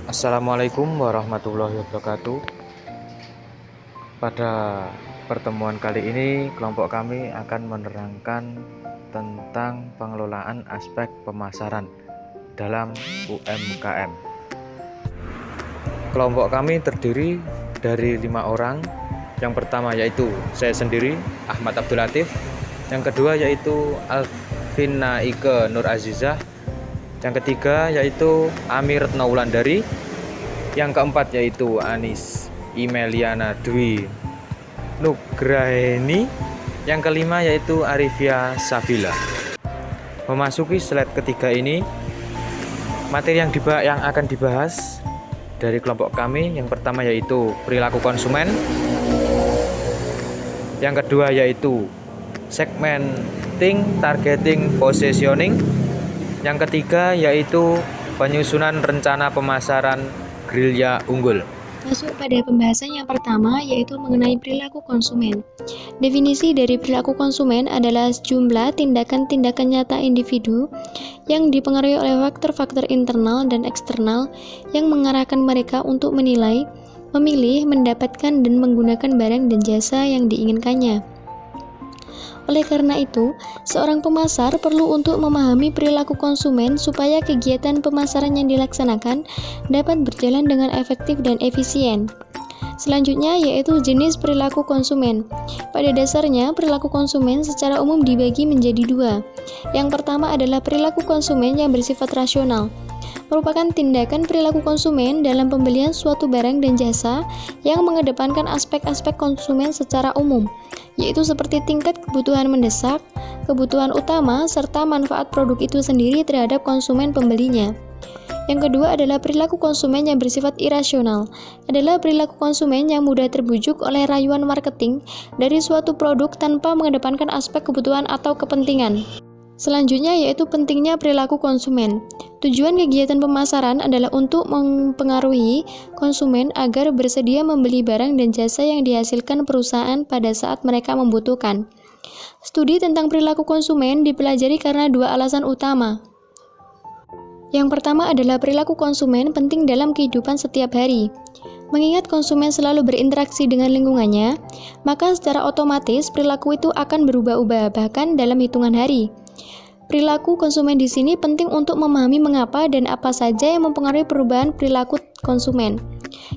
Assalamualaikum warahmatullahi wabarakatuh. Pada pertemuan kali ini, kelompok kami akan menerangkan tentang pengelolaan aspek pemasaran dalam UMKM. Kelompok kami terdiri dari 5 orang. Yang pertama yaitu saya sendiri, Ahmad Abdul Latif. Yang kedua yaitu Alvina Ike Nur Azizah. Yang ketiga yaitu Amir Retno Wulandari. Yang keempat yaitu Anis Imeliana Dwi Nugraheni. Yang kelima yaitu Arifia Safila. Memasuki slide ketiga ini, materi yang akan dibahas dari kelompok kami, yang pertama yaitu perilaku konsumen. Yang kedua yaitu segmenting, targeting, positioning. Yang ketiga yaitu penyusunan rencana pemasaran gerilya unggul. Masuk pada pembahasan yang pertama, yaitu mengenai perilaku konsumen. Definisi dari perilaku konsumen adalah jumlah tindakan-tindakan nyata individu yang dipengaruhi oleh faktor-faktor internal dan eksternal yang mengarahkan mereka untuk menilai, memilih, mendapatkan, dan menggunakan barang dan jasa yang diinginkannya. Oleh karena itu, seorang pemasar perlu untuk memahami perilaku konsumen supaya kegiatan pemasaran yang dilaksanakan dapat berjalan dengan efektif dan efisien. Selanjutnya yaitu jenis perilaku konsumen. Pada dasarnya, perilaku konsumen secara umum dibagi menjadi dua. Yang pertama adalah perilaku konsumen yang bersifat rasional, merupakan tindakan perilaku konsumen dalam pembelian suatu barang dan jasa yang mengedepankan aspek-aspek konsumen secara umum, yaitu seperti tingkat kebutuhan mendesak, kebutuhan utama, serta manfaat produk itu sendiri terhadap konsumen pembelinya. Yang kedua adalah perilaku konsumen yang bersifat irasional, adalah perilaku konsumen yang mudah terbujuk oleh rayuan marketing dari suatu produk tanpa mengedepankan aspek kebutuhan atau kepentingan. Selanjutnya yaitu pentingnya perilaku konsumen. Tujuan kegiatan pemasaran adalah untuk mempengaruhi konsumen agar bersedia membeli barang dan jasa yang dihasilkan perusahaan pada saat mereka membutuhkan. Studi tentang perilaku konsumen dipelajari karena dua alasan utama. Yang pertama adalah perilaku konsumen penting dalam kehidupan setiap hari. Mengingat konsumen selalu berinteraksi dengan lingkungannya, maka secara otomatis perilaku itu akan berubah-ubah bahkan dalam hitungan hari. Perilaku konsumen di sini penting untuk memahami mengapa dan apa saja yang mempengaruhi perubahan perilaku konsumen.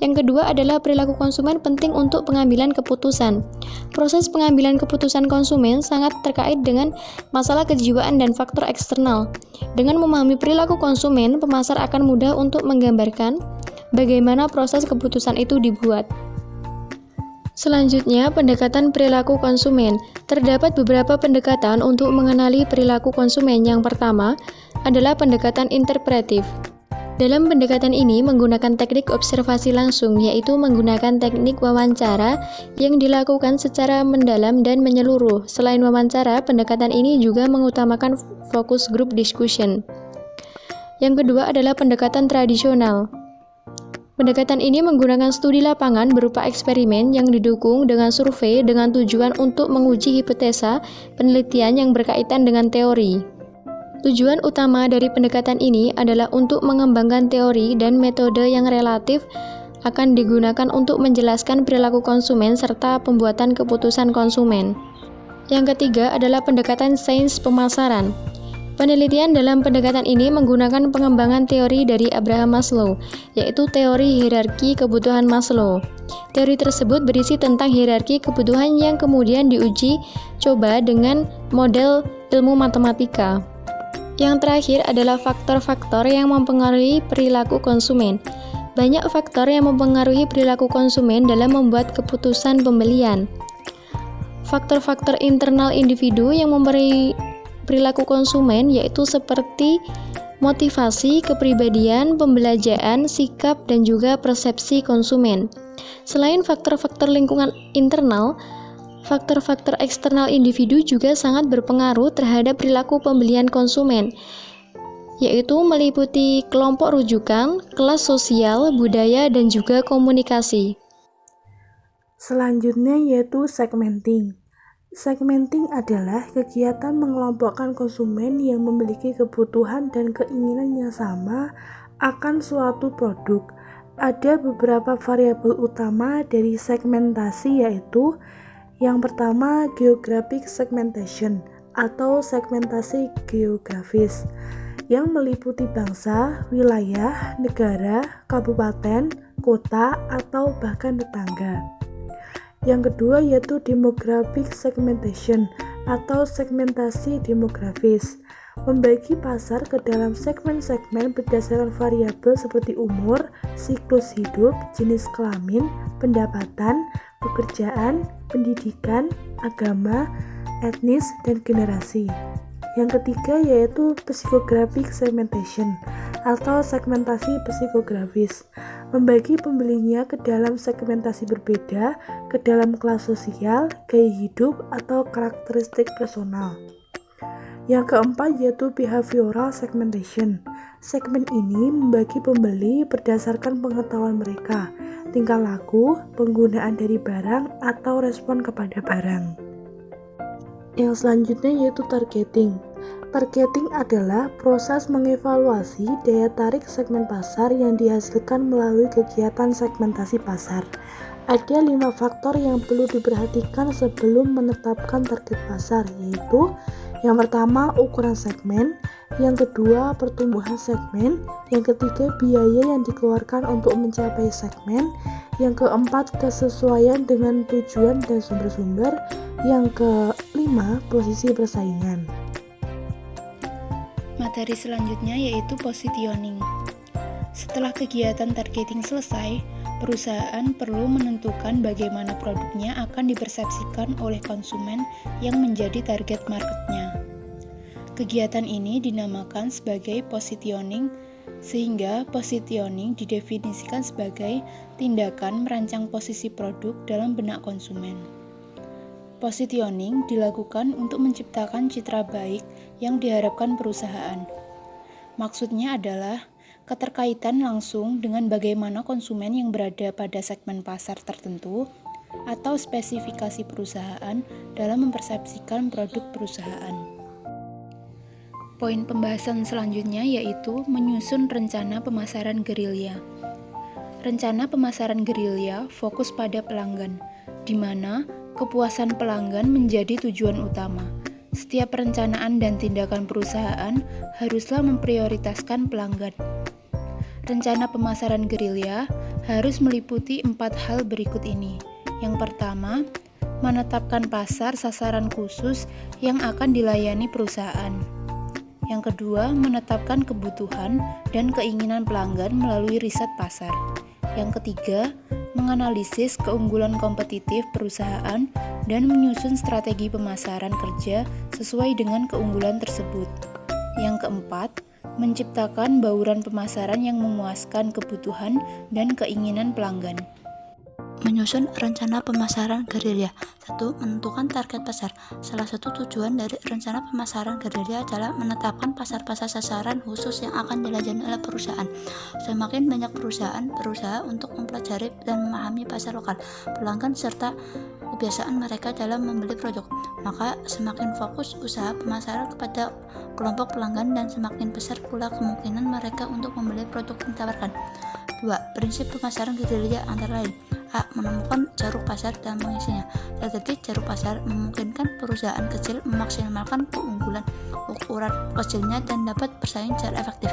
Yang kedua adalah perilaku konsumen penting untuk pengambilan keputusan. Proses pengambilan keputusan konsumen sangat terkait dengan masalah kejiwaan dan faktor eksternal. Dengan memahami perilaku konsumen, pemasar akan mudah untuk menggambarkan bagaimana proses keputusan itu dibuat. Selanjutnya, pendekatan perilaku konsumen. Terdapat beberapa pendekatan untuk mengenali perilaku konsumen. Yang pertama adalah pendekatan interpretif. Dalam pendekatan ini menggunakan teknik observasi langsung, yaitu menggunakan teknik wawancara yang dilakukan secara mendalam dan menyeluruh. Selain wawancara, pendekatan ini juga mengutamakan focus group discussion. Yang kedua adalah pendekatan tradisional. Pendekatan ini menggunakan studi lapangan berupa eksperimen yang didukung dengan survei dengan tujuan untuk menguji hipotesa penelitian yang berkaitan dengan teori. Tujuan utama dari pendekatan ini adalah untuk mengembangkan teori dan metode yang relatif akan digunakan untuk menjelaskan perilaku konsumen serta pembuatan keputusan konsumen. Yang ketiga adalah pendekatan sains pemasaran. Penelitian dalam pendekatan ini menggunakan pengembangan teori dari Abraham Maslow, yaitu teori hierarki kebutuhan Maslow. Teori tersebut berisi tentang hierarki kebutuhan yang kemudian diuji coba dengan model ilmu matematika. Yang terakhir adalah faktor-faktor yang mempengaruhi perilaku konsumen. Banyak faktor yang mempengaruhi perilaku konsumen dalam membuat keputusan pembelian. Faktor-faktor internal individu yang mempengaruhi perilaku konsumen yaitu seperti motivasi, kepribadian, pembelajaran, sikap, dan juga persepsi konsumen. Selain faktor-faktor lingkungan internal, faktor-faktor eksternal individu juga sangat berpengaruh terhadap perilaku pembelian konsumen, yaitu meliputi kelompok rujukan, kelas sosial, budaya, dan juga komunikasi. Selanjutnya yaitu segmenting. Segmenting adalah kegiatan mengelompokkan konsumen yang memiliki kebutuhan dan keinginan yang sama akan suatu produk. Ada beberapa variabel utama dari segmentasi, yaitu yang pertama geographic segmentation atau segmentasi geografis yang meliputi bangsa, wilayah, negara, kabupaten, kota, atau bahkan tetangga. Yang kedua yaitu demographic segmentation atau segmentasi demografis, membagi pasar ke dalam segmen-segmen berdasarkan variabel seperti umur, siklus hidup, jenis kelamin, pendapatan, pekerjaan, pendidikan, agama, etnis, dan generasi. Yang ketiga yaitu psychographic segmentation atau segmentasi psikografis, membagi pembelinya ke dalam segmentasi berbeda, ke dalam kelas sosial, gaya hidup, atau karakteristik personal. Yang keempat yaitu behavioral segmentation. Segmen ini membagi pembeli berdasarkan pengetahuan mereka, tingkah laku, penggunaan dari barang, atau respon kepada barang. Yang selanjutnya yaitu targeting. Targeting adalah proses mengevaluasi daya tarik segmen pasar yang dihasilkan melalui kegiatan segmentasi pasar. Ada 5 faktor yang perlu diperhatikan sebelum menetapkan target pasar, yaitu yang pertama ukuran segmen, yang kedua pertumbuhan segmen, yang ketiga biaya yang dikeluarkan untuk mencapai segmen, yang keempat kesesuaian dengan tujuan dan sumber-sumber, yang kelima posisi persaingan. Materi selanjutnya yaitu positioning. Setelah kegiatan targeting selesai, perusahaan perlu menentukan bagaimana produknya akan dipersepsikan oleh konsumen yang menjadi target marketnya. Kegiatan ini dinamakan sebagai positioning, sehingga positioning didefinisikan sebagai tindakan merancang posisi produk dalam benak konsumen. Positioning dilakukan untuk menciptakan citra baik yang diharapkan perusahaan. Maksudnya adalah keterkaitan langsung dengan bagaimana konsumen yang berada pada segmen pasar tertentu atau spesifikasi perusahaan dalam mempersepsikan produk perusahaan. Poin pembahasan selanjutnya yaitu menyusun rencana pemasaran gerilya. Rencana pemasaran gerilya fokus pada pelanggan, di mana kepuasan pelanggan menjadi tujuan utama. Setiap perencanaan dan tindakan perusahaan haruslah memprioritaskan pelanggan. Rencana pemasaran gerilya harus meliputi 4 hal berikut ini. Yang pertama, menetapkan pasar sasaran khusus yang akan dilayani perusahaan. Yang kedua, menetapkan kebutuhan dan keinginan pelanggan melalui riset pasar. Yang ketiga, menganalisis keunggulan kompetitif perusahaan dan menyusun strategi pemasaran kerja sesuai dengan keunggulan tersebut. Yang keempat, menciptakan bauran pemasaran yang memuaskan kebutuhan dan keinginan pelanggan. Menyusun rencana pemasaran gerilya. 1. Menentukan target pasar. Salah satu tujuan dari rencana pemasaran gerilya adalah menetapkan pasar-pasar sasaran khusus yang akan dilayani oleh perusahaan. Semakin banyak perusahaan berusaha untuk mempelajari dan memahami pasar lokal, pelanggan, serta kebiasaan mereka dalam membeli produk, maka semakin fokus usaha pemasaran kepada kelompok pelanggan dan semakin besar pula kemungkinan mereka untuk membeli produk yang ditawarkan. 2. Prinsip pemasaran gerilya antara lain: A. Menemukan jaruk pasar dan mengisinya. Strategi jaruk pasar memungkinkan perusahaan kecil memaksimalkan keunggulan ukuran kecilnya dan dapat bersaing secara efektif.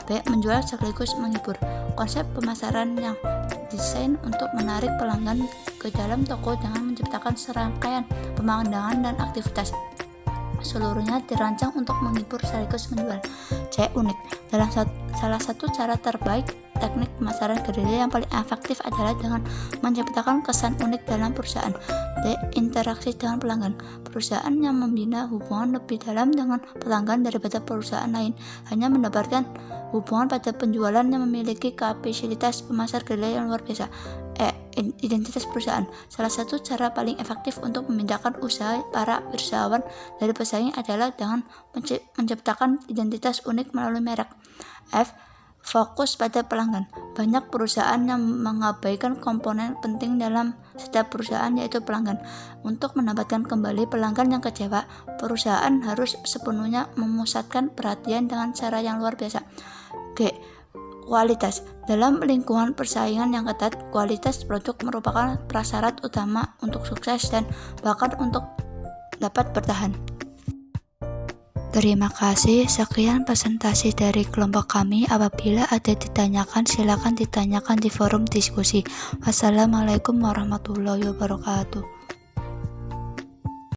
B. Menjual sekaligus menghibur. Konsep pemasaran yang desain untuk menarik pelanggan ke dalam toko dengan menciptakan serangkaian pemandangan dan aktivitas. Seluruhnya dirancang untuk menghibur sekaligus menjual. C. Unik. Salah satu cara terbaik teknik pemasaran gerilya yang paling efektif adalah dengan menciptakan kesan unik dalam perusahaan. D. Interaksi dengan pelanggan. Perusahaan yang membina hubungan lebih dalam dengan pelanggan daripada perusahaan lain hanya mendapatkan hubungan pada penjualan yang memiliki kapasitas pemasar gerilya yang luar biasa. E. Identitas perusahaan. Salah satu cara paling efektif untuk memindahkan usaha para usahawan dari pesaing adalah dengan menciptakan identitas unik melalui merek. F. Fokus pada pelanggan. Banyak perusahaan yang mengabaikan komponen penting dalam setiap perusahaan, yaitu pelanggan. Untuk mendapatkan kembali pelanggan yang kecewa, perusahaan harus sepenuhnya memusatkan perhatian dengan cara yang luar biasa. G. Kualitas. Dalam lingkungan persaingan yang ketat, kualitas produk merupakan prasyarat utama untuk sukses dan bahkan untuk dapat bertahan. Terima kasih, sekian presentasi dari kelompok kami. Apabila ada ditanyakan, silakan ditanyakan di forum diskusi. Wassalamualaikum warahmatullahi wabarakatuh.